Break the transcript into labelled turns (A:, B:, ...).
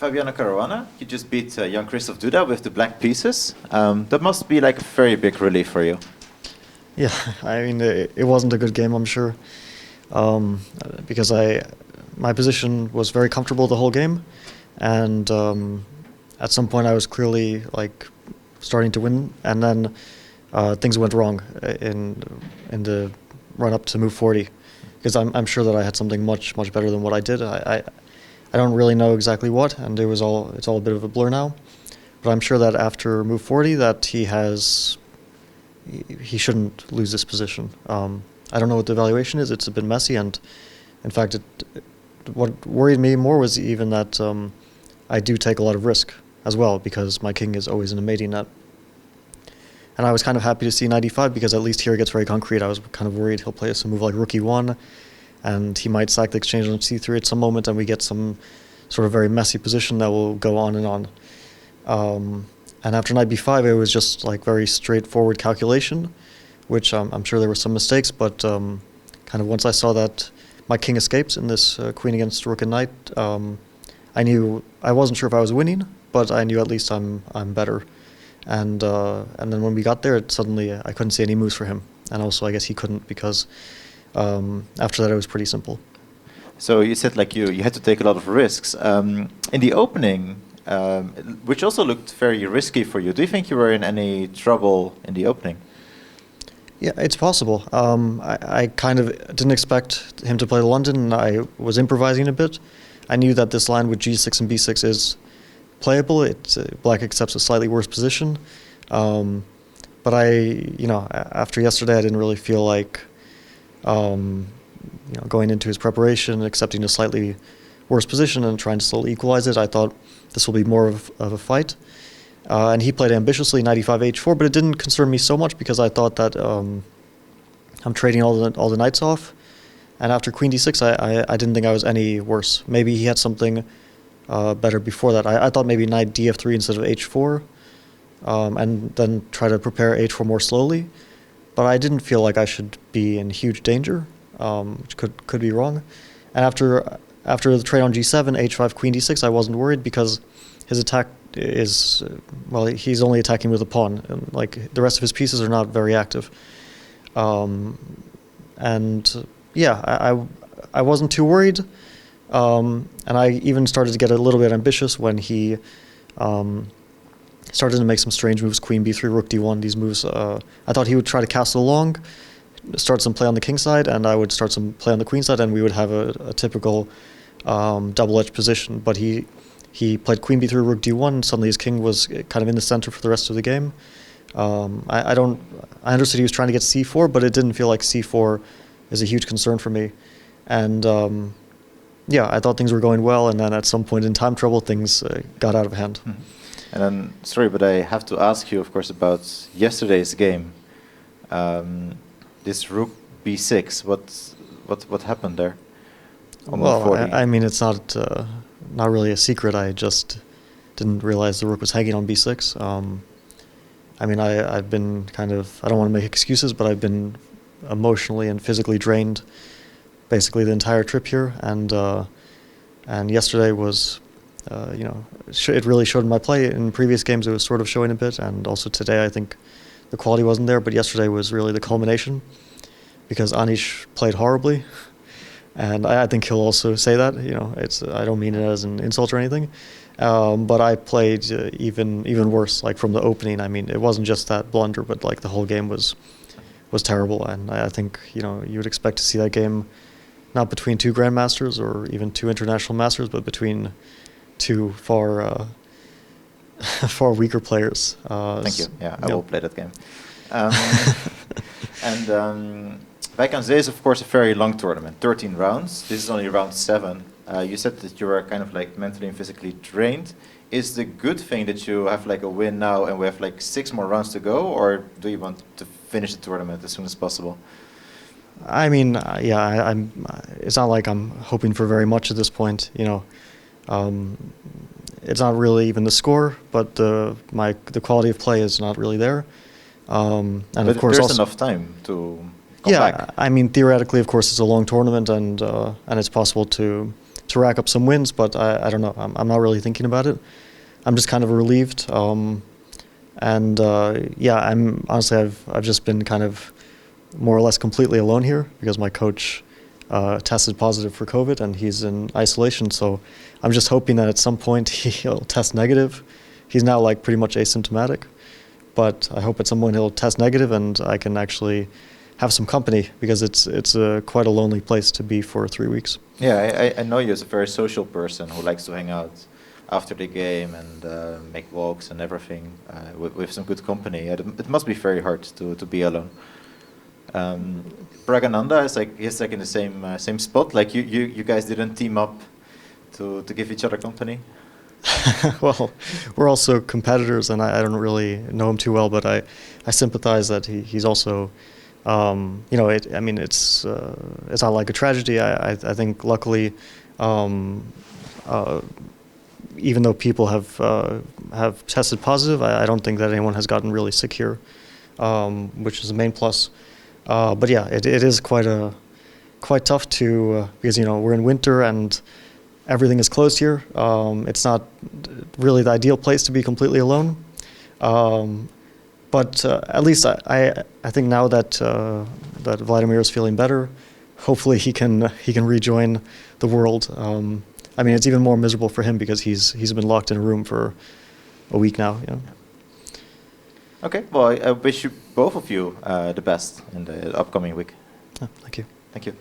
A: Fabiano Caruana, you just beat Jan-Krzysztof Duda with the black pieces. That must be like a very big relief for you.
B: Yeah, I mean, it wasn't a good game, I'm sure, because my position was very comfortable the whole game, and at some point I was clearly like starting to win, and then things went wrong in the run up to move 40, because I'm sure that I had something much better than what I did. I don't really know exactly what, and it's all a bit of a blur now, but I'm sure that after move 40 that he shouldn't lose this position. I don't know what the evaluation is. It's a bit messy, and in fact, what worried me more was even that I do take a lot of risk as well, because my king is always in a mating net. And I was kind of happy to see 95, because at least here it gets very concrete. I was kind of worried he'll play some move like rook e1, and he might sack the exchange on c3 at some moment, and we get some sort of very messy position that will go on and on. And after knight b5, it was just like very straightforward calculation, which I'm sure there were some mistakes, but kind of once I saw that my king escapes in this queen against rook and knight, I wasn't sure if I was winning, but I knew at least I'm better. And then when we got there, suddenly I couldn't see any moves for him, and also I guess he couldn't, because after that it was pretty simple.
A: So you said like you had to take a lot of risks in the opening, which also looked very risky for you. Do you think you were in any trouble in the opening?
B: Yeah, it's possible. I kind of didn't expect him to play London, and I was improvising a bit. I knew that this line with g6 and b6 is playable. Black accepts a slightly worse position, but after yesterday, I didn't really feel like going into his preparation, accepting a slightly worse position and trying to slowly equalize it. I thought this will be more of a fight. And he played ambitiously, 95 h4, but it didn't concern me so much, because I thought that I'm trading all the knights off. And after queen d6, I didn't think I was any worse. Maybe he had something better before that. I thought maybe knight df3 instead of h4, and then try to prepare h4 more slowly. But I didn't feel like I should be in huge danger, which could be wrong. And after the trade on g7, h5, queen d6, I wasn't worried, because his attack is, he's only attacking with a pawn, and like the rest of his pieces are not very active. And yeah, I wasn't too worried, and I even started to get a little bit ambitious when he started to make some strange moves, queen b3, rook d1, these moves. I thought he would try to castle along, start some play on the king side, and I would start some play on the queen side, and we would have a typical double-edged position. But he played queen b3, rook d1, and suddenly his king was kind of in the center for the rest of the game. I understood he was trying to get c4, but it didn't feel like c4 is a huge concern for me. And yeah, I thought things were going well, and then at some point in time trouble, things got out of hand.
A: Mm-hmm. And then, sorry, but I have to ask you, of course, about yesterday's game. This rook b6, what happened there?
B: Well, I mean, it's not really a secret. I just didn't realize the rook was hanging on b6. I mean, I've been kind of, I don't want to make excuses, but I've been emotionally and physically drained basically the entire trip here, and yesterday was, it really showed in my play. In previous games it was sort of showing a bit, and also today I think the quality wasn't there, but yesterday was really the culmination, because Anish played horribly, and I think he'll also say that. I don't mean it as an insult or anything, but I played even worse, like from the opening. I mean, it wasn't just that blunder, but like the whole game was terrible, and I think you would expect to see that game not between two grandmasters or even two international masters, but between two far weaker players.
A: Thank you. Yeah, I will play that game. And Wijk aan Zee is of course a very long tournament, 13 rounds. This is only round 7. You said that you were kind of like mentally and physically drained. Is the good thing that you have like a win now and we have like 6 more rounds to go, or do you want to finish the tournament as soon as possible?
B: I mean, yeah, it's not like I'm hoping for very much at this point. It's not really even the score, but the quality of play is not really there. And
A: but
B: of course,
A: there's enough time to come back.
B: I mean, theoretically, of course, it's a long tournament, and it's possible to to rack up some wins, but I don't know. I'm not really thinking about it. I'm just kind of relieved. I'm honestly I've just been kind of more or less completely alone here because my coach tested positive for COVID and he's in isolation. So I'm just hoping that at some point he'll test negative. He's now like pretty much asymptomatic, but I hope at some point he'll test negative and I can actually have some company because it's quite a lonely place to be for 3 weeks.
A: Yeah, I know you as a very social person who likes to hang out after the game and make walks and everything with some good company. It must be very hard to be alone. Pragananda is he's in the same spot. Like you guys didn't team up to give each other company.
B: Well, we're also competitors, and I don't really know him too well, but I sympathize that he's also, it's not like a tragedy. I think luckily, even though people have tested positive, I don't think that anyone has gotten really sick here, which is the main plus. But yeah, it is quite tough to because we're in winter and everything is closed here. It's not really the ideal place to be completely alone. But at least I think now that Vladimir is feeling better, hopefully he can rejoin the world. It's even more miserable for him because he's been locked in a room for a week now.
A: Okay, well, I wish you both of you the best in the upcoming week.
B: Oh, thank you.
A: Thank you.